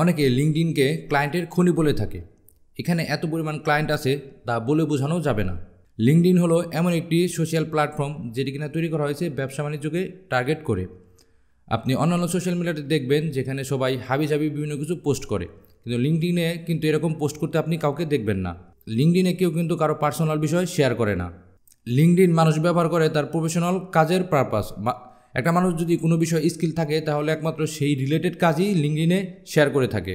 অনেকে লিঙ্কডইনকে ক্লায়েন্টের খনি বলে থাকে। এখানে এত পরিমাণ ক্লায়েন্ট আছে তা বলে বোঝানো যাবে না। লিঙ্কডইন হলো এমন একটি সোশ্যাল প্ল্যাটফর্ম যেটি কিনা তৈরি করা হয়েছে ব্যবসা বাণিজ্যকে টার্গেট করে। আপনি অন্যান্য সোশ্যাল মিডিয়াতে দেখবেন যেখানে সবাই হাবিজাবি বিভিন্ন কিছু পোস্ট করে, কিন্তু লিঙ্কডইনে কিন্তু এরকম পোস্ট করতে আপনি কাউকে দেখবেন না। লিঙ্কডইনে কেউ কিন্তু কারো পার্সোনাল বিষয় শেয়ার করে না। লিঙ্কডইন মানুষ ব্যবহার করে তার প্রফেশনাল কাজের পারপাস। একটা মানুষ যদি কোনো বিষয়ে স্কিল থাকে তাহলে একমাত্র সেই রিলেটেড কাজই লিঙ্কডইনে শেয়ার করে থাকে।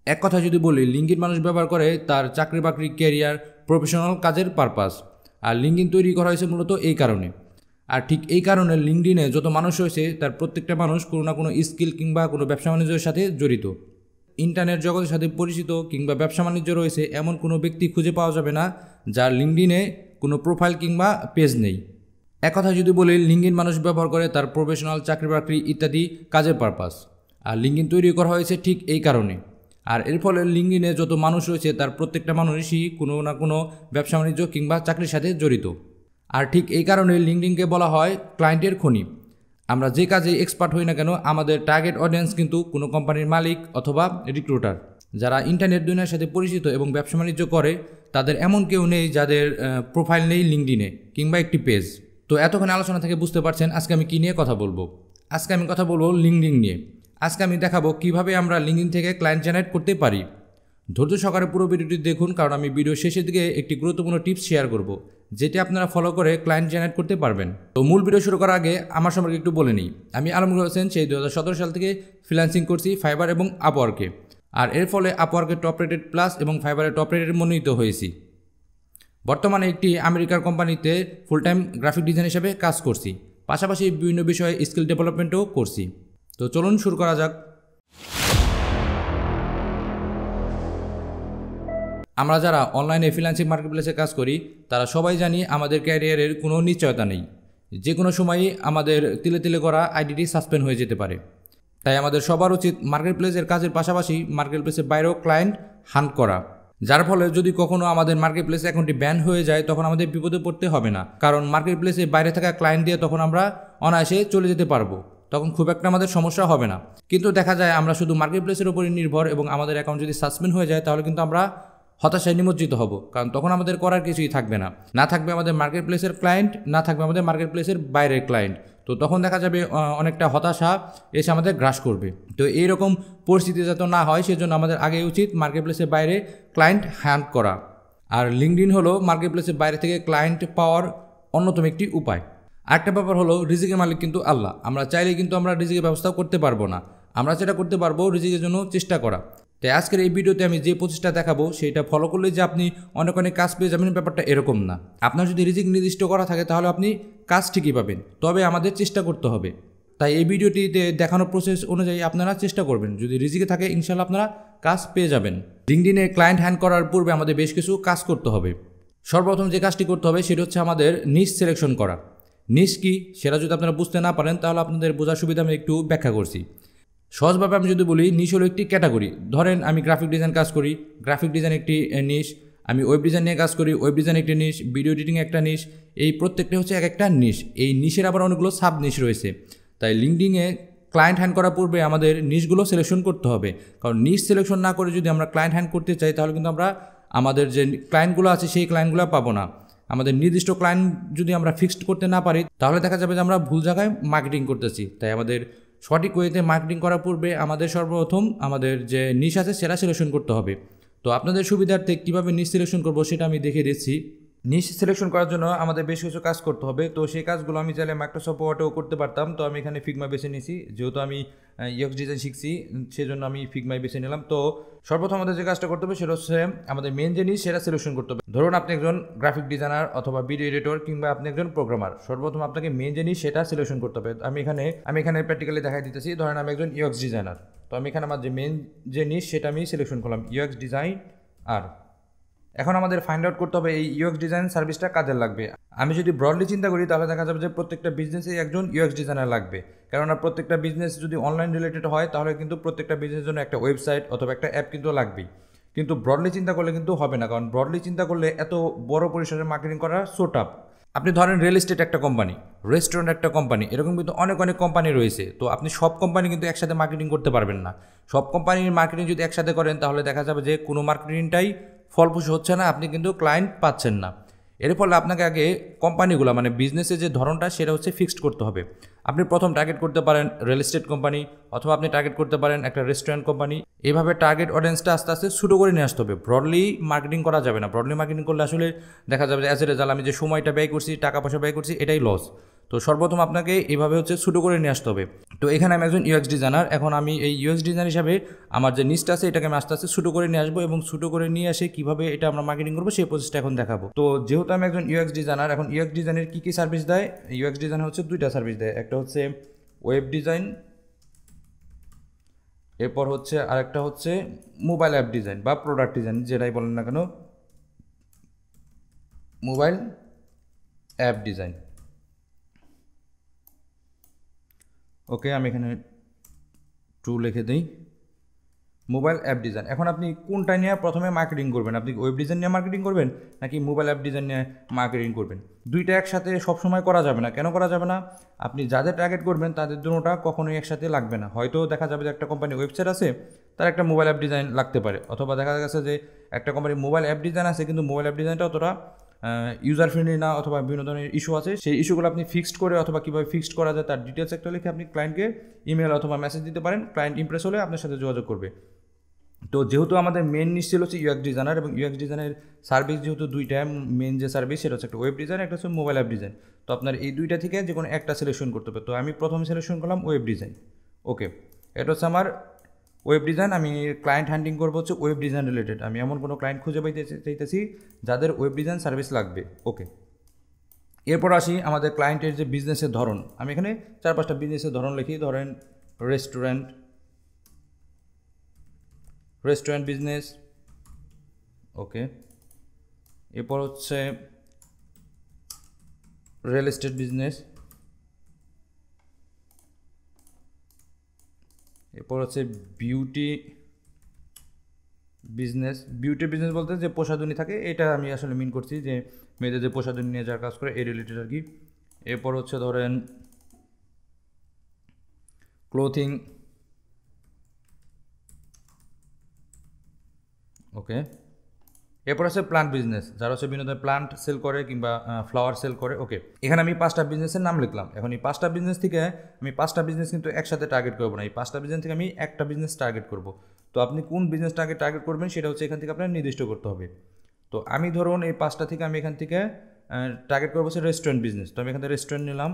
এক কথা যদি বলি, লিঙ্কডইন মানুষ ব্যবহার করে তার চাকরি বাকরি, ক্যারিয়ার, প্রফেশনাল কাজের পারপাস। আর লিঙ্কডইন তৈরি করা হয়েছে মূলত এই কারণে। আর ঠিক এই কারণে লিঙ্কডইনে যত মানুষ রয়েছে তার প্রত্যেকটা মানুষ কোনো না কোনো স্কিল কিংবা কোনো ব্যবসা বাণিজ্যের সাথে জড়িত। ইন্টারনেট জগতের সাথে পরিচিত কিংবা ব্যবসা বাণিজ্য রয়েছে এমন কোনো ব্যক্তি খুঁজে পাওয়া যাবে না যার লিঙ্কডইনে কোনো প্রোফাইল কিংবা পেজ নেই। এক কথা যদি বলি, লিঙ্কডইন মানুষ ব্যবহার করে তার প্রফেশনাল, চাকরি বাকরি ইত্যাদি কাজের পারপাস। আর লিঙ্কডইন তৈরি করা হয়েছে ঠিক এই কারণে। আর এর ফলে লিঙ্কডইনে যত মানুষ রয়েছে তার প্রত্যেকটা মানুষই কোনো না কোনো ব্যবসা বাণিজ্য কিংবা চাকরির সাথে জড়িত। আর ঠিক এই কারণে লিঙ্কডইনকে বলা হয় ক্লায়েন্টের খনি। আমরা যে কাজে এক্সপার্ট হই না কেন, আমাদের টার্গেট অডিয়েন্স কিন্তু কোনো কোম্পানির মালিক অথবা রিক্রুটার। যারা ইন্টারনেট দুনিয়ার সাথে পরিচিত এবং ব্যবসা বাণিজ্য করে তাদের এমন কেউ নেই যাদের প্রোফাইল নেই লিঙ্কডইনে কিংবা একটি পেজ। তো এতক্ষণ আলোচনা থেকে বুঝতে পারছেন আজকে আমি কী নিয়ে কথা বলবো। আজকে আমি কথা বলবো লিঙ্কডইন নিয়ে। আজকে আমি দেখাবো কিভাবে আমরা লিঙ্কডইন থেকে ক্লায়েন্ট জেনারেট করতে পারি। ধৈর্য সহকারে পুরো ভিডিওটি দেখুন, কারণ আমি ভিডিও শেষের দিকে একটি গুরুত্বপূর্ণ টিপস শেয়ার করব যেটি আপনারা ফলো করে ক্লায়েন্ট জেনারেট করতে পারবেন। তো মূল ভিডিও শুরু করার আগে আমার সম্পর্কে একটু বলে নিই। আমি আলমগীর হোসেন, সেই 2017 সাল থেকে ফ্রিল্যান্সিং করছি ফাইবার এবং আপওয়ার্কে। আর এর ফলে আপওয়ার্কের টপ রেটেড প্লাস এবং ফাইবারের টপ রেটেড মনোনীত হয়েছি। বর্তমানে একটি আমেরিকার কোম্পানিতে ফুল টাইম গ্রাফিক ডিজাইন হিসেবে কাজ করছি, পাশাপাশি বিভিন্ন বিষয়ে স্কিল ডেভেলপমেন্টও করছি। তো চলুন শুরু করা যাক। আমরা যারা অনলাইনে ফ্রিল্যান্সিং মার্কেটপ্লেসে কাজ করি তারা সবাই জানি আমাদের ক্যারিয়ারের কোনো নিশ্চয়তা নেই। যে কোনো সময়ই আমাদের তিলে তিলে করা আইডিটি সাসপেন্ড হয়ে যেতে পারে। তাই আমাদের সবার উচিত মার্কেটপ্লেসের কাজের পাশাপাশি মার্কেটপ্লেসের বাইরেও ক্লায়েন্ট হান্ট করা, যার ফলে যদি কখনো আমাদের মার্কেটপ্লেস অ্যাকাউন্টটি ব্যান হয়ে যায় তখন আমাদের বিপদে পড়তে হবে না, কারণ মার্কেটপ্লেসে বাইরে থাকা ক্লায়েন্ট দিয়ে তখন আমরা অনায়াসে চলে যেতে পারবো। তখন খুব একটা আমাদের সমস্যা হবে না। কিন্তু দেখা যায় আমরা শুধু মার্কেটপ্লেসের উপরই নির্ভর এবং আমাদের অ্যাকাউন্ট যদি সাসপেন্ড হয়ে যায় তাহলে কিন্তু আমরা হতাশায় নিমজ্জিত হব, কারণ তখন আমাদের করার কিছুই থাকবে না। না থাকবে আমাদের মার্কেটপ্লেসের ক্লায়েন্ট, না থাকবে আমাদের মার্কেটপ্লেসের বাইরের ক্লায়েন্ট। তো তখন দেখা যাবে অনেকটা হতাশা এসে আমাদের গ্রাস করবে। তো এইরকম পরিস্থিতি যাতে না হয় সেজন্য আমাদের আগে উচিত মার্কেটপ্লেসের বাইরে ক্লায়েন্ট হান্ট করা। আর লিঙ্কডইন হলো মার্কেটপ্লেসের বাইরে থেকে ক্লায়েন্ট পাওয়ার অন্যতম একটি উপায়। আরেকটা ব্যাপার হলো, রিজিকের মালিক কিন্তু আল্লাহ। আমরা চাইলে কিন্তু আমরা রিজিকের ব্যবস্থা করতে পারবো না। আমরা যেটা করতে পারবো রিজিকের জন্য চেষ্টা করা। তাই আজকের এই ভিডিওতে আমি যে প্রচেষ্টা দেখাবো সেটা ফলো করলে যে আপনি অনেক অনেক কাজ পেয়ে যাবেন, ব্যাপারটা এরকম না। আপনার যদি রিজিক নির্দিষ্ট করা থাকে তাহলে আপনি কাজ ঠিকই পাবেন, তবে আমাদের চেষ্টা করতে হবে। তাই এই ভিডিওটিতে দেখানো প্রসেস অনুযায়ী আপনারা চেষ্টা করবেন, যদি রিজিকে থাকে ইনশাল্লাহ আপনারা কাজ পেয়ে যাবেন। লিঙ্কডইনে ক্লায়েন্ট হ্যান্ড করার পূর্বে আমাদের বেশ কিছু কাজ করতে হবে। সর্বপ্রথম যে কাজটি করতে হবে সেটা হচ্ছে আমাদের নিশ সিলেকশন করা। নিশ কি সেটা যদি আপনারা বুঝতে না পারেন তাহলে আপনাদের বোঝার সুবিধা আমি একটু ব্যাখ্যা করছি। সহজভাবে আমি যদি বলি, নিশ হলো একটি ক্যাটাগরি। ধরেন আমি গ্রাফিক ডিজাইন কাজ করি, গ্রাফিক ডিজাইন একটি নিশ। আমি ওয়েব ডিজাইন নিয়ে কাজ করি, ওয়েব ডিজাইন একটি নিশ। ভিডিও এডিটিং একটা নিশ। এই প্রত্যেকটা হচ্ছে এক একটা নিশ। এই নিশের আবার অনেকগুলো সাব নিশ রয়েছে। তাই লিঙ্কডইনে ক্লায়েন্ট হ্যান্ড করার পূর্বে আমাদের নিশগুলো সিলেকশন করতে হবে, কারণ নিশ সিলেকশন না করে যদি আমরা ক্লায়েন্ট হ্যান্ড করতে চাই তাহলে কিন্তু আমরা আমাদের যে ক্লায়েন্টগুলো আছে সেই ক্লায়েন্টগুলো পাবো না। আমাদের নির্দিষ্ট ক্লায়েন্ট যদি আমরা ফিক্সড করতে না পারি তাহলে দেখা যাবে যে আমরা ভুল জায়গায় মার্কেটিং করতেছি। তাই আমাদের সঠিক ওয়েতে মার্কেটিং করার পূর্বে আমাদের সর্বপ্রথম আমাদের যে নিশ আছে সেটা সিলেকশন করতে হবে। তো আপনাদের সুবিধার্থে কীভাবে নিশ সিলেকশন করবো সেটা আমি দেখিয়ে দিচ্ছি। নিশ সিলেকশন করার জন্য আমাদের বেশ কিছু কাজ করতে হবে। তো সেই কাজগুলো আমি চাইলে মাইক্রোসফট ওয়ার্ডেও করতে পারতাম, তো আমি এখানে ফিগমা বেছে নিয়েছি। যেহেতু আমি ইউএক্স ডিজাইন শিখছি সেজন্য আমি ফিগমাই বেছে নিলাম। তো সর্বপ্রথম আমাদের যে কাজটা করতে হবে সেটা হচ্ছে আমাদের মেন যে নিশ সেটা সিলেকশন করতে হবে। ধরুন আপনি একজন গ্রাফিক ডিজাইনার অথবা ভিডিও এডিটর কিংবা আপনি একজন প্রোগ্রামার। সর্বপ্রথম আপনাকে মেন যে নিশ সেটা সিলেকশন করতে হবে। আমি এখানে প্র্যাকটিক্যালি দেখাই দিতেছি। ধরেন আমি একজন ইউএক্স ডিজাইনার, তো আমি এখানে আমার যে মেন যে নিশ সেটা আমি সিলেকশন করলাম, ইউএক্স ডিজাইন। আর এখন আমাদের ফাইন্ড আউট করতে হবে এই ইউএক্স ডিজাইন সার্ভিসটা কাজে লাগবে। আমি যদি ব্রডলি চিন্তা করি তাহলে দেখা যাবে যে প্রত্যেকটা বিজনেসে একজন ইউএক্স ডিজাইনার লাগবে, কেননা প্রত্যেকটা বিজনেস যদি অনলাইন রিলেটেড হয় তাহলে কিন্তু প্রত্যেকটা বিজনেসের জন্য একটা ওয়েবসাইট অথবা একটা অ্যাপ কিন্তু লাগবেই। কিন্তু ব্রডলি চিন্তা করলে কিন্তু হবে না, কারণ ব্রডলি চিন্তা করলে এত বড় পরিসরে মার্কেটিং করা সো টাফ। আপনি ধরেন রিয়েল এস্টেট একটা কোম্পানি, রেস্টুরেন্ট একটা কোম্পানি, এরকম কিন্তু অনেক অনেক কোম্পানি রয়েছে। তো আপনি সব কোম্পানি কিন্তু একসাথে মার্কেটিং করতে পারবেন না। সব কোম্পানির মার্কেটিং যদি একসাথে করেন তাহলে দেখা যাবে যে কোনো মার্কেটিংটাই ফলপ্রসূ হচ্ছে না, আপনি কিন্তু ক্লায়েন্ট পাচ্ছেন না। এর ফলে আপনাকে আগে কোম্পানিগুলো মানে বিজনেসের যে ধরনটা সেটা হচ্ছে ফিক্সড করতে হবে। আপনি প্রথম টার্গেট করতে পারেন রিয়েল এস্টেট কোম্পানি, অথবা আপনি টার্গেট করতে পারেন একটা রেস্টুরেন্ট কোম্পানি। এইভাবে টার্গেট অডিয়েন্সটা আস্তে আস্তে ছোটো করে নিয়ে আসতে হবে। ব্রডলি মার্কেটিং করা যাবে না। ব্রডলি মার্কেটিং করলে আসলে দেখা যাবে যে অ্যাজ এ রেজাল্ট আমি যে সময়টা ব্যয় করছি, টাকা পয়সা ব্যয় করছি, এটাই লস। তো সর্বপ্রথম আপনাকে এইভাবে হচ্ছে ছোটো করে নিয়ে আসতে হবে। তো এখানে আমি একজন ইউএক্স ডিজাইনার, এখন আমি এই ইউএক্স ডিজাইন হিসাবে আমার যে নিচটা আছে এটাকে আমি আস্তে আস্তে ছোটো করে নিয়ে আসবো, এবং ছোটো করে নিয়ে এসে কীভাবে এটা আমরা মার্কেটিং করবো সেই প্রসেসটা এখন দেখাবো। তো যেহেতু আমি একজন ইউএক্স ডিজাইনার, এখন ইউএক্স ডিজাইনের কী কী সার্ভিস দেয়, ইউএক্স ডিজাইন হচ্ছে দুইটা সার্ভিস দেয়। একটা হচ্ছে ওয়েব ডিজাইন, এরপর হচ্ছে আরেকটা হচ্ছে মোবাইল অ্যাপ ডিজাইন বা প্রোডাক্ট ডিজাইন, যেটাই বলেন না কেন, মোবাইল অ্যাপ ডিজাইন। ওকে, আমি এখানে টু লিখে দিই, মোবাইল অ্যাপ ডিজাইন। এখন আপনি কোনটা নিয়ে প্রথমে মার্কেটিং করবেন? আপনি ওয়েব ডিজাইন নিয়ে মার্কেটিং করবেন নাকি মোবাইল অ্যাপ ডিজাইন নিয়ে মার্কেটিং করবেন? দুইটা একসাথে সবসময় করা যাবে না। কেন করা যাবে না? আপনি যাদের টার্গেট করবেন তাদের দুটোটা কখনোই একসাথে লাগবে না। হয়তো দেখা যাবে যে একটা কোম্পানি ওয়েবসাইট আছে, তার একটা মোবাইল অ্যাপ ডিজাইন লাগতে পারে, অথবা দেখা গেছে যে একটা কোম্পানির মোবাইল অ্যাপ ডিজাইন আছে কিন্তু মোবাইল অ্যাপ ডিজাইনটা অতটা ইউজার ফ্রেন্ডলি না, অথবা বিভিন্ন ধরনের ইস্যু আছে। সেই ইস্যুগুলো আপনি ফিক্সড করে অথবা কীভাবে ফিক্সড করা যায় তার ডিটেলস একটা লিখে আপনি ক্লায়েন্টকে ইমেল অথবা মেসেজ দিতে পারেন। ক্লায়েন্ট ইমপ্রেস হলে আপনার সাথে যোগাযোগ করবে। তো যেহেতু আমাদের মেন নিশ ছিল হচ্ছে ইউএক্স ডিজাইনার, এবং ইউএক্স ডিজাইনের সার্ভিস যেহেতু দুইটা, মেন যে সার্ভিস সেটা হচ্ছে একটা ওয়েব ডিজাইন, একটা হচ্ছে মোবাইল অ্যাপ ডিজাইন। তো আপনার এই দুইটা থেকে যে কোনো একটা সিলেকশন করতে হবে। তো আমি প্রথমে সিলেকশন করলাম ওয়েব ডিজাইন। ওকে, এটা হচ্ছে আমার ওয়েব ডিজাইন। আমি ক্লায়েন্ট হ্যান্ডিং করবো হচ্ছে ওয়েব ডিজাইন রিলেটেড। আমি এমন কোনো ক্লায়েন্ট খুঁজে পাইতে চাইতেছি যাদের ওয়েব ডিজাইন সার্ভিস লাগবে। ওকে, এরপর আসি আমাদের ক্লায়েন্টের যে বিজনেসের ধরন। আমি এখানে 4-5টা বিজনেসের ধরন লিখি। ধরেন রেস্টুরেন্ট বিজনেস। ওকে, এরপর হচ্ছে রিয়েল এস্টেট বিজনেস, এরপর হচ্ছে বিউটি বিজনেস বলতে যে প্রসাধনী থাকে, এটা আমি আসলে মিন করছি যে মেয়েদের যে প্রসাধনী নিয়ে যারা কাজ করে এই রিলেটেড আর কি। এরপর হচ্ছে ধরেন ক্লোথিং। ওকে, এরপর আছে প্লান্ট বিজনেস, যারা হচ্ছে বিভিন্ন ধরনের প্লান্ট সেল করে কিংবা ফ্লাওয়ার সেল করে। ওকে, এখানে আমি 5টা বিজনেসের নাম লিখলাম। এখন এই 5টা বিজনেস থেকে আমি 5টা বিজনেস কিন্তু একসাথে টার্গেট করবো না। এই 5টা বিজনেস থেকে আমি একটা বিজনেস টার্গেট করব। তো আপনি কোন বিজনেসটাকে টার্গেট করবেন সেটা হচ্ছে এখান থেকে আপনার নির্দিষ্ট করতে হবে। তো আমি ধরুন এই 5টা থেকে আমি এখান থেকে টার্গেট করবো হচ্ছে রেস্টুরেন্ট বিজনেস। তো আমি এখান থেকে রেস্টুরেন্ট নিলাম,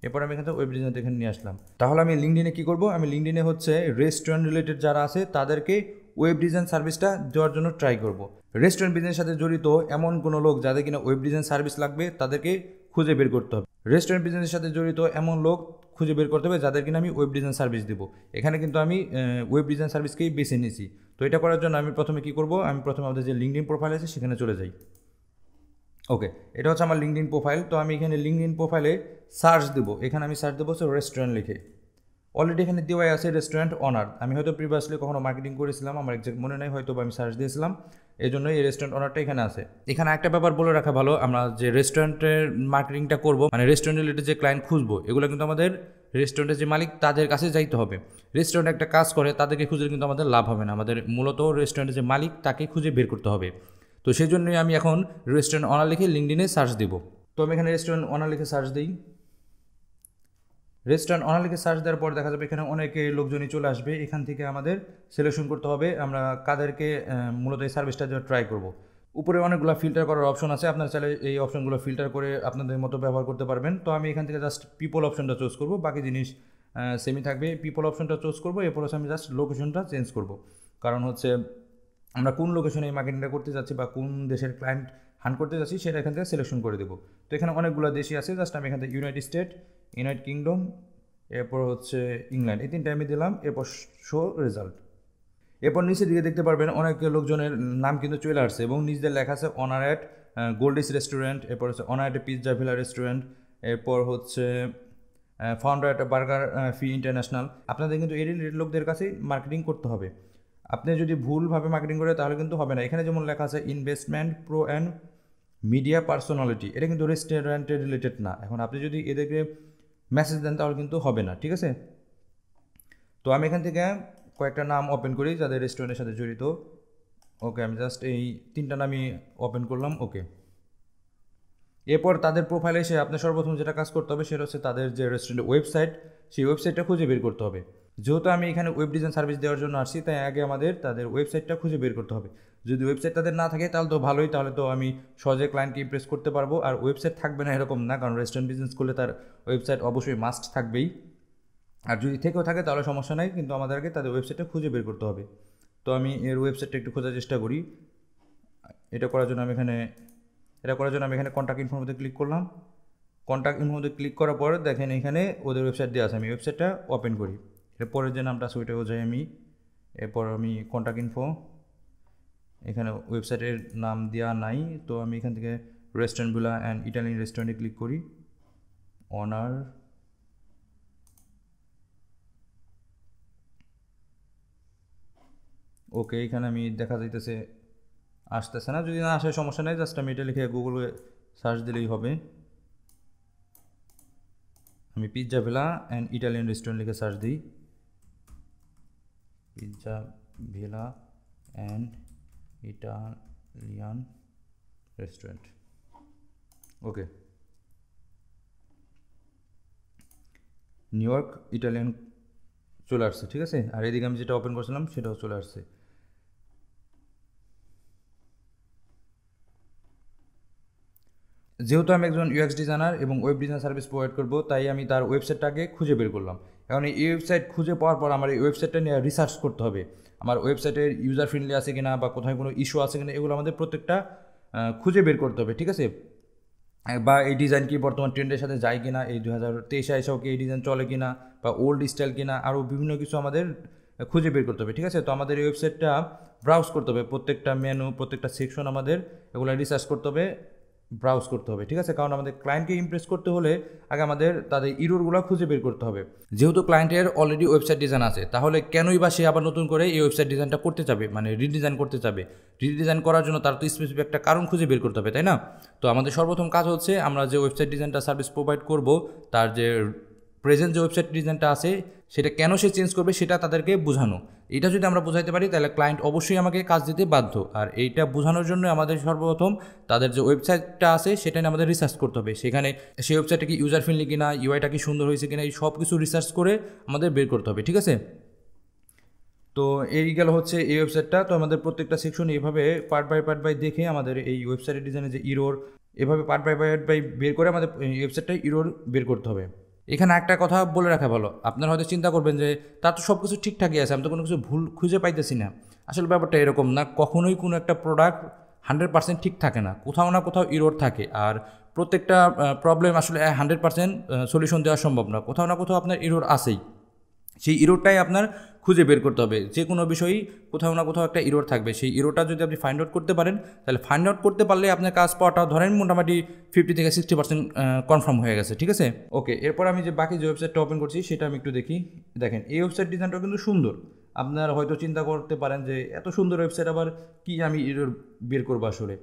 এরপর আমি এখান থেকে ওয়েব ডিজাইন এখানে নিয়ে আসলাম। তাহলে আমি লিঙ্কডিনে কী করবো? আমি লিঙ্কডিনে হচ্ছে রেস্টুরেন্ট রিলেটেড যারা আছে তাদেরকে ওয়েব ডিজাইন সার্ভিসটা দেওয়ার জন্য ট্রাই করব। রেস্টুরেন্ট বিজনেসের সাথে জড়িত এমন কোনো লোক যাদের কিনা ওয়েব ডিজাইন সার্ভিস লাগবে তাদেরকে খুঁজে বের করতে হবে। রেস্টুরেন্ট বিজনেসের সাথে জড়িত এমন লোক খুঁজে বের করতে হবে যাদের কিনা আমি ওয়েব ডিজাইন সার্ভিস দেবো। এখানে কিন্তু আমি ওয়েব ডিজাইন সার্ভিসকেই বেছে নিয়েছি। তো এটা করার জন্য আমি প্রথমে কী করব? আমি প্রথমে আমাদের যে লিঙ্কডিন প্রোফাইল আছে সেখানে চলে যাই। ওকে, এটা হচ্ছে আমার লিঙ্কডিন প্রোফাইল। তো আমি এখানে লিঙ্কডিন প্রোফাইলে সার্চ দেবো। এখানে আমি সার্চ দেবো হচ্ছে রেস্টুরেন্ট লিখে। অলরেডি এখানে দেওয়াই আছে রেস্টুরেন্ট অনার। আমি হয়তো প্রিভিয়াসলি কখনো মার্কেটিং করেছিলাম, আমার এক্সাক্ট মনে নেই, হয়তো আমি সার্চ দিয়েছিলাম, এই জন্য এই রেস্টুরেন্ট অনারটা এখানে আছে। এখানে একটা ব্যাপার বলে রাখা ভালো, আমরা যে রেস্টুরেন্টের মার্কেটিংটা করবো, মানে রেস্টুরেন্ট রিলেটেড যে ক্লায়েন্ট খুঁজবো, এগুলো কিন্তু আমাদের রেস্টুরেন্টের যে মালিক তাদের কাছে যাইতে হবে। রেস্টুরেন্ট একটা কাজ করে তাদেরকে খুঁজে কিন্তু আমাদের লাভ হবে না, আমাদের মূলত রেস্টুরেন্টের যে মালিক তাকে খুঁজে বের করতে হবে। তো সেই জন্যই আমি এখন রেস্টুরেন্ট অনার লিখে লিঙ্কডিনে সার্চ দিব। তো আমি এখানে রেস্টুরেন্ট অনার লিখে সার্চ দিই। রেস্টুরেন্ট অনার লিখে সার্চ দেওয়ার পর দেখা যাবে এখানে অনেকে লোকজনই চলে আসবে। এখান থেকে আমাদের সিলেকশন করতে হবে আমরা কাদেরকে মূলত এই সার্ভিসটা ট্রাই করব। উপরে অনেকগুলো ফিল্টার করার অপশন আছে, আপনারা চাইলে এই অপশনগুলো ফিল্টার করে আপনাদের মতো ব্যবহার করতে পারবেন। তো আমি এখান থেকে জাস্ট পিপল অপশনটা চুজ করব, বাকি জিনিস সেমই থাকবে। পিপল অপশনটা চুজ করব, এরপর হচ্ছে আমি জাস্ট লোকেশনটা চেঞ্জ করব, কারণ হচ্ছে আমরা কোন লোকেশনে এই মার্কেটিংটা করতে যাচ্ছি বা কোন দেশের ক্লায়েন্ট হান্ট করতে যাচ্ছি সেটা এখান থেকে সিলেকশন করে দেবো। তো এখানে অনেকগুলো দেশই আছে, জাস্ট আমি এখান থেকে ইউনাইটেড স্টেট, ইউনাইটেড কিংডম, এরপর হচ্ছে ইংল্যান্ড, এই 3টা আমি দিলাম। এরপর শো রেজাল্ট। এরপর নিচের দিকে দেখতে পারবেন অনেক লোকজনের নাম কিন্তু চলে আসছে এবং নিজেদের লেখা আছে অনার অ্যাট গোল্ডিস রেস্টুরেন্ট, এরপর হচ্ছে honour at pizza villa restaurant, এরপর হচ্ছে founder at burger fee international. আপনাদের কিন্তু এই রিলেটেড লোকদের কাছেই মার্কেটিং করতে হবে। আপনি যদি ভুলভাবে মার্কেটিং করে তাহলে কিন্তু হবে না। এখানে যেমন লেখা আছে investment pro and media personality, এটা কিন্তু রেস্টুরেন্টের রিলেটেড না। এখন আপনি যদি এদেরকে মেসেজ দেন তাহলে কিন্তু হবে না, ঠিক আছে। তো আমি এখান থেকে কয়েকটা নাম ওপেন করি যাদের রেস্টুরেন্টের সাথে জড়িত। ওকে, আমি জাস্ট এই 3টা নামই ওপেন করলাম। ওকে, এরপর তাদের প্রোফাইলে এসে আপনার সর্বপ্রথম যেটা কাজ করতে হবে সেটা হচ্ছে তাদের যে রেস্টুরেন্টের ওয়েবসাইট, সেই ওয়েবসাইটটা খুঁজে বের করতে হবে। যেহেতু আমি এখানে ওয়েব ডিজাইন সার্ভিস দেওয়ার জন্য আসছি, তাই আগে আমাদের তাদের ওয়েবসাইটটা খুঁজে বের করতে হবে। যদি ওয়েবসাইট তাদের না থাকে তাহলে তো ভালোই, তাহলে তো আমি সহজে ক্লায়েন্টকে ইমপ্রেস করতে পারবো। আর ওয়েবসাইট থাকবে না এরকম না, কারণ রেস্টুরেন্ট বিজনেস করলে তার ওয়েবসাইট অবশ্যই মাস্ট থাকবেই। আর যদি থেকেও থাকে তাহলে সমস্যা নাই, কিন্তু আমাদেরকে তাদের ওয়েবসাইটটা খুঁজে বের করতে হবে। তো আমি এর ওয়েবসাইটটা একটু খোঁজার চেষ্টা করি। এটা করার জন্য আমি এখানে কন্ট্যাক্ট ইনফোর মধ্যে ক্লিক করলাম। কন্ট্যাক্ট ইনফোর মধ্যে ক্লিক করার পর দেখেন এখানে ওদের ওয়েবসাইট দেওয়া আছে। আমি ওয়েবসাইটটা ওপেন করি। এরপরের যে নামটা আছে ওইটাও যাই আমি। এরপর আমি কন্ট্যাক্ট ইনফো, এখানে ওয়েবসাইটের নাম দেওয়া নাই, তো আমি এখান থেকে রেস্টুরেন্ট ভিলা অ্যান্ড ইটালিয়ান রেস্টুরেন্টে ক্লিক করি। অনার, ওকে, এখানে আমি দেখা যাইতেছে আসতেছে না। যদি না আসে সমস্যা নেই, জাস্ট আমি এটা লিখে গুগলে সার্চ দিলেই হবে। আমি pizza villa and Italian restaurant লিখে সার্চ দিই। Pizza villa and Italian restaurant. Okay, new York Italian চলে আসছে, ঠিক আছে। আর এদিকে আমি যেটা ওপেন করছিলাম সেটাও চলে আসছে। যেহেতু আমি একজন ইউএক্স ডিজাইনার এবং ওয়েব ডিজাইন সার্ভিস প্রোভাইড করবো, তাই আমি তার ওয়েবসাইটটাকে খুঁজে বের করলাম। এখন এই ওয়েবসাইট খুঁজে পাওয়ার পর আমার এই ওয়েবসাইটটা নিয়ে রিসার্চ করতে হবে। আমার ওয়েবসাইটের ইউজার ফ্রেন্ডলি আছে কিনা বা কোথায় কোনো ইস্যু আছে কিনা, এগুলো আমাদের প্রত্যেকটা খুঁজে বের করতে হবে, ঠিক আছে। বা এই ডিজাইন কি বর্তমান ট্রেন্ডের সাথে যায় কিনা, এই 2023 এসেও কি এই ডিজাইন চলে কিনা, বা ওল্ড স্টাইল কিনা, আরও বিভিন্ন কিছু আমাদের খুঁজে বের করতে হবে, ঠিক আছে। তো আমাদের এই ওয়েবসাইটটা ব্রাউজ করতে হবে, প্রত্যেকটা মেনু, প্রত্যেকটা সেকশন আমাদের এগুলো রিসার্চ করতে হবে, ব্রাউজ করতে হবে, ঠিক আছে। কারণ আমাদের ক্লায়েন্টকে ইমপ্রেস করতে হলে আগে আমাদের তাদের ইরোরগুলো খুঁজে বের করতে হবে। যেহেতু ক্লায়েন্টের অলরেডি ওয়েবসাইট ডিজাইন আছে, তাহলে কেনই বা সে আবার নতুন করে এই ওয়েবসাইট ডিজাইনটা করতে যাবে, মানে রিডিজাইন করতে যাবে। রিডিজাইন করার জন্য তার তো স্পেসিফিক একটা কারণ খুঁজে বের করতে হবে, তাই না। তো আমাদের সর্বপ্রথম কাজ হচ্ছে আমরা যে ওয়েবসাইট ডিজাইনটা সার্ভিস প্রোভাইড করব, তার যে প্রেজেন্ট যে ওয়েবসাইট ডিজাইনটা আছে সেটা কেন সে চেঞ্জ করবে সেটা তাদেরকে বোঝানো। এটা যদি আমরা বোঝাইতে পারি তাহলে ক্লায়েন্ট অবশ্যই আমাকে কাজ দিতে বাধ্য। আর এইটা বোঝানোর জন্য আমাদের সর্বপ্রথম তাদের যে ওয়েবসাইটটা আছে সেটা নিয়ে আমাদের রিসার্চ করতে হবে। সেখানে সেই ওয়েবসাইটটা কি ইউজার ফ্রেন্ডলি কিনা, ইউআইটা কি সুন্দর হয়েছে কিনা, এই সব কিছু রিসার্চ করে আমাদের বের করতে হবে, ঠিক আছে। তো এই গেল হচ্ছে এই ওয়েবসাইটটা। তো আমাদের প্রত্যেকটা সেকশন এভাবে পার্ট বাই দেখে আমাদের এই ওয়েবসাইটের ডিজাইনের যে ইরোর, এভাবে পার্ট বাই বের করে আমাদের ওয়েবসাইটটা ইরোর বের করতে হবে। এখানে একটা কথা বলে রাখা ভালো, আপনারা হয়তো চিন্তা করবেন যে তার তো সব কিছু ঠিকঠাকই আছে, আমি তো কোনো কিছু ভুল খুঁজে পাইতেছি না। আসলে ব্যাপারটা এরকম না, কখনোই কোনো একটা প্রোডাক্ট 100% ঠিক থাকে না, কোথাও না কোথাও ইরোর থাকে। আর প্রত্যেকটা প্রবলেম আসলে 100% সলিউশন দেওয়া সম্ভব না, কোথাও না কোথাও আপনার ইরোর আছেই। সেই ইরোরটাই আপনার খুঁজে বের করতে হবে। যে কোনো বিষয়ই কোথাও না কোথাও একটা ইরোর থাকবে, সেই ইরোরটা যদি আপনি ফাইন্ড আউট করতে পারেন, তাহলে ফাইন্ড আউট করতে পারলে আপনার কাজ পাওয়াটা ধরেন মোটামুটি 50 থেকে 60% কনফার্ম হয়ে গেছে, ঠিক আছে। ওকে, এরপর আমি যে বাকি যে ওয়েবসাইটটা ওপেন করছি সেটা আমি একটু দেখি। দেখেন এই ওয়েবসাইট ডিজাইনটা কিন্তু সুন্দর। আপনারা হয়তো চিন্তা করতে পারেন যে এত সুন্দর ওয়েবসাইট আবার কি আমি ইরোর বের করবো আসলে।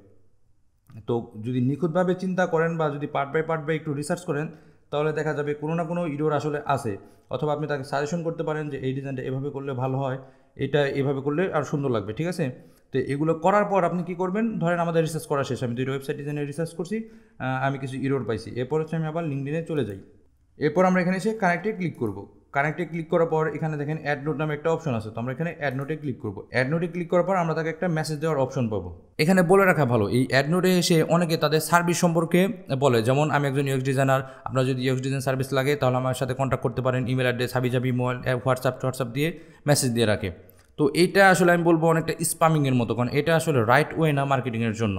তো যদি নিখুঁতভাবে চিন্তা করেন বা যদি পার্ট বাই একটু রিসার্চ করেন, তাহলে দেখা যাবে কোনো না কোনো ইরোর আসলে আছে। অথবা আপনি তাকে সাজেশন করতে পারেন যে এই ডিজাইনটা এভাবে করলে ভালো হয়, এটা এভাবে করলে আর সুন্দর লাগবে, ঠিক আছে। তো এগুলো করার পর আপনি কি করবেন, ধরেন আমাদের রিসার্চ করা শেষ, আমি দুটো ওয়েবসাইট ডিজাইনে রিসার্চ করছি, আমি কিছু ইরোর পাইছি। এরপর হচ্ছে আমি আবার লিঙ্কডিনে চলে যাই। এরপর আমরা এখানে এসে কানেক্টে ক্লিক করব। কানেক্টে ক্লিক করার পর এখানে দেখেন অ্যাড নোট নামে একটা অপশন আছে, তো আমরা এখানে অ্যাড নোটে ক্লিক করব। অ্যাড নোটে ক্লিক করার পর আমরা তাকে একটা মেসেজ দেওয়ার অপশন পাবো। এখানে বলে রাখা ভালো, এই অ্যাড নোটে এসে অনেকে তাদের সার্ভিস সম্পর্কে বলে, যেমন আমি একজন ইউএক্স ডিজাইনার, আপনার যদি ইউএক্স ডিজাইন সার্ভিস লাগে তাহলে আমার সাথে কন্ট্যাক্ট করতে পারেন। ইমেল অ্যাড্রেস, হাবিজাবি মোবাইল, হোয়াটসঅ্যাপ দিয়ে মেসেজ দিয়ে রাখে। তো এইটা আসলে আমি বলবো অনেকটা স্প্যামিংয়ের মতো, কারণ এটা আসলে রাইট ওয়ে না মার্কেটিংয়ের জন্য।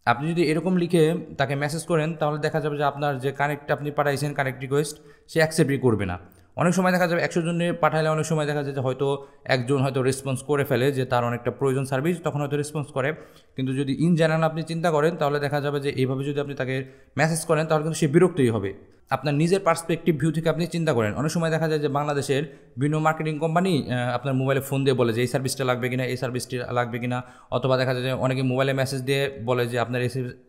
আপনি যদি এরকম লিখে তাকে মেসেজ করেন তাহলে দেখা যাবে যে আপনার যে কানেক্ট আপনি পাঠাইছেন কানেক্ট রিকোয়েস্ট, সে অ্যাকসেপ্টই করবে না। অনেক সময় দেখা যাবে 100 জনে পাঠালে অনেক সময় দেখা যায় যে হয়তো একজন হয়তো রেসপন্স করে ফেলে যে তার অনেকটা প্রয়োজন সার্ভিস, তখন হয়তো রেসপন্স করে। কিন্তু যদি ইন জেনারেল আপনি চিন্তা করেন তাহলে দেখা যাবে যে এইভাবে যদি আপনি তাকে মেসেজ করেন তাহলে কিন্তু সে বিরক্তই হবে। আপনার নিজের পার্সপেক্টিভ ভিউ থেকে আপনি চিন্তা করেন। অনেক সময় দেখা যায় যে বাংলাদেশের বিভিন্ন মার্কেটিং কোম্পানি আপনার মোবাইলে ফোন দিয়ে বলে যে এই সার্ভিসটা লাগবে কিনা, এই সার্ভিসটি লাগবে কিনা, অথবা দেখা যায় যে অনেকে মোবাইলে মেসেজ দিয়ে বলে যে আপনার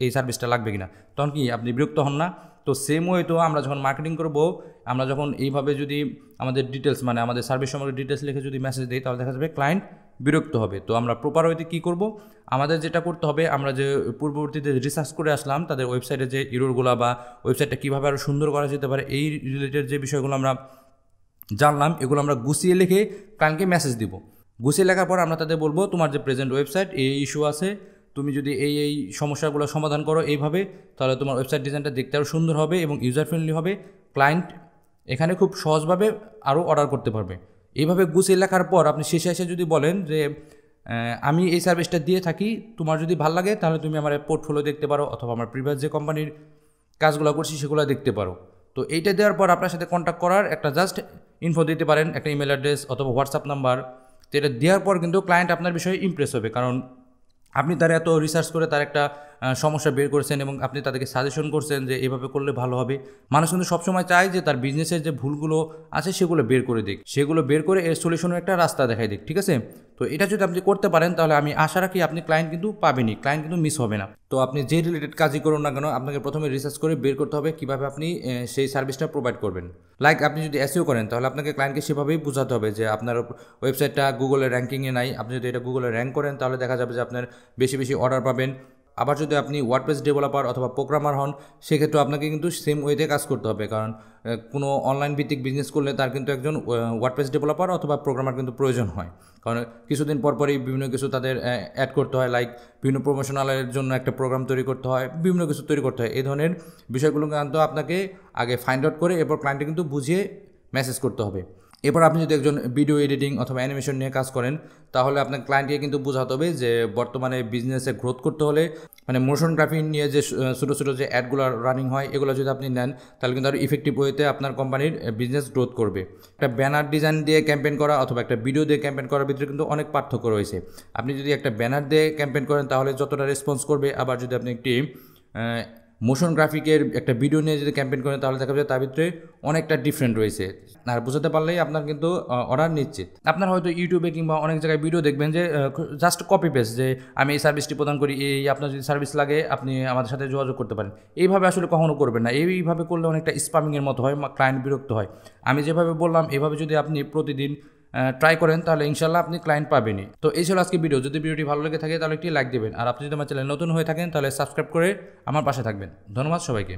এই সার্ভিসটা লাগবে কিনা। তখন কি আপনি বিরক্ত হন না? তো সেম ওয়ে তো আমরা যখন মার্কেটিং করব, আমরা যখন এইভাবে যদি আমাদের ডিটেলস মানে আমাদের সার্ভিস সম্পর্কে ডিটেলস লিখে যদি মেসেজ দিই তাহলে দেখা যাবে ক্লায়েন্ট বিরক্ত হবে। তো আমরা প্রপার ওয়েতে কী করব, আমাদের যেটা করতে হবে, আমরা যে পূর্ববর্তীতে রিসার্চ করে আসলাম তাদের ওয়েবসাইটে যে ইরোরগুলো বা ওয়েবসাইটটা কীভাবে আরও সুন্দর করা যেতে পারে এই রিলেটেড যে বিষয়গুলো আমরা জানলাম, এগুলো আমরা গুছিয়ে লিখে ক্লায়েন্টকে মেসেজ দিব। গুছিয়ে লেখার পর আমরা তাদের বলবো তোমার যে প্রেজেন্ট ওয়েবসাইট এই ইস্যু আছে, তুমি যদি এই সমস্যাগুলো সমাধান করো এইভাবে, তাহলে তোমার ওয়েবসাইট ডিজাইনটা দেখতে আরও সুন্দর হবে এবং ইউজার ফ্রেন্ডলি হবে। ক্লায়েন্ট এখানে খুব সহজভাবে আরও অর্ডার করতে পারবে। এইভাবে গুছিয়ে লেখার পর আপনি শেষে এসে যদি বলেন যে আমি এই সার্ভিসটা দিয়ে থাকি, তোমার যদি ভালো লাগে তাহলে তুমি আমার পোর্টফোলিও দেখতে পারো, অথবা আমার প্রিভিয়াস যে কোম্পানির কাজগুলো করছি সেগুলো দেখতে পারো। তো এইটা দেওয়ার পর আপনার সাথে কন্ট্যাক্ট করার একটা জাস্ট ইনফো দিতে পারেন, একটা ইমেল অ্যাড্রেস অথবা হোয়াটসঅ্যাপ নাম্বার। তো এটা দেওয়ার পর কিন্তু ক্লায়েন্ট আপনার বিষয়ে ইমপ্রেস হবে, কারণ আপনি তার এত রিসার্চ করে তার একটা সমস্যা বের করেছেন এবং আপনি তাদেরকে সাজেশন করছেন যে এভাবে করলে ভালো হবে। মানুষ কিন্তু সবসময় চায় যে তার বিজনেসের যে ভুলগুলো আছে সেগুলো বের করে দিক, সেগুলো বের করে এর সলিউশনের একটা রাস্তা দেখাই দিক, ঠিক আছে? তো এটা যদি আপনি করতে পারেন তাহলে আমি আশা রাখি আপনি ক্লায়েন্ট কিন্তু পাবেনই, ক্লায়েন্ট কিন্তু মিস হবে না। তো আপনি যে রিলেটেড কাজই করুন না কেন, আপনাকে প্রথমে রিসার্চ করে বের করতে হবে কীভাবে আপনি সেই সার্ভিসটা প্রোভাইড করবেন। লাইক আপনি যদি এসইও করেন তাহলে আপনাকে ক্লায়েন্টকে সেভাবেই বোঝাতে হবে যে আপনার ওয়েবসাইটটা গুগলের র্যাঙ্কিংয়ে নাই, আপনি যদি এটা গুগলে র্যাঙ্ক করেন তাহলে দেখা যাবে যে আপনার বেশি বেশি অর্ডার পাবেন। আবার যদি আপনি ওয়ার্ডপ্রেস ডেভেলপার অথবা প্রোগ্রামার হন, সেক্ষেত্রে আপনাকে কিন্তু সেম ওয়েতে কাজ করতে হবে, কারণ কোনো অনলাইন ভিত্তিক বিজনেস করলে তার কিন্তু একজন ওয়ার্ডপ্রেস ডেভেলপার অথবা প্রোগ্রামার কিন্তু প্রয়োজন হয়। কারণ কিছুদিন পরপরই বিভিন্ন কিছু তাদের অ্যাড করতে হয়, লাইক বিভিন্ন প্রমোশনালের জন্য একটা প্রোগ্রাম তৈরি করতে হয়, বিভিন্ন কিছু তৈরি করতে হয়। এই ধরনের বিষয়গুলো কিন্তু আপনাকে আগে ফাইন্ড আউট করে এরপর ক্লায়েন্টকে কিন্তু বুঝিয়ে মেসেজ করতে হবে। এরপর আপনি যদি একজন ভিডিও এডিটিং অথবা অ্যানিমেশন নিয়ে কাজ করেন তাহলে আপনার ক্লায়েন্টকে কিন্তু বোঝাতে হবে যে বর্তমানে বিজনেসে গ্রোথ করতে হলে মানে মোশন গ্রাফি নিয়ে যে ছোটো ছোটো যে অ্যাডগুলো রানিং হয় এগুলো যদি আপনি নেন তাহলে কিন্তু আরও ইফেক্টিভ ওয়েতে আপনার কোম্পানির বিজনেস গ্রোথ করবে। একটা ব্যানার ডিজাইন দিয়ে ক্যাম্পেইন করা অথবা একটা ভিডিও দিয়ে ক্যাম্পেইন করার ভিতরে কিন্তু অনেক পার্থক্য রয়েছে। আপনি যদি একটা ব্যানার দিয়ে ক্যাম্পেইন করেন তাহলে যতটা রেসপন্স করবে, আবার যদি আপনি একটি মোশন গ্রাফিকের একটা ভিডিও নিয়ে যদি ক্যাম্পেইন করেন তাহলে দেখা যাবে তার ভিতরে অনেকটা ডিফারেন্ট রয়েছে। আর বোঝাতে পারলেই আপনার কিন্তু অর্ডার নিশ্চিত। আপনার হয়তো ইউটিউবে কিংবা অনেক জায়গায় ভিডিও দেখবেন যে জাস্ট কপি পেস্ট, যে আমি এই সার্ভিসটি প্রদান করি, এই আপনার যদি সার্ভিস লাগে আপনি আমাদের সাথে যোগাযোগ করতে পারেন। এইভাবে আসলে কখনো করবেন না, এইভাবে করলে অনেকটা স্প্যামিংয়ের মতো হয়, ক্লায়েন্ট বিরক্ত হয়। আমি যেভাবে বললাম এভাবে যদি আপনি প্রতিদিন ট্রাই করেন তাহলে ইনশাল্লাহ আপনি ক্লায়েন্ট পাবেনই। তো এই ছিল আজকে ভিডিও। যদি ভিডিওটি ভালো লেগে থাকে তাহলে একটি লাইক দেবেন, আর আপনি যদি আমার চ্যানেল নতুন হয়ে থাকেন তাহলে সাবস্ক্রাইব করে আমার পাশে থাকবেন। ধন্যবাদ সবাইকে।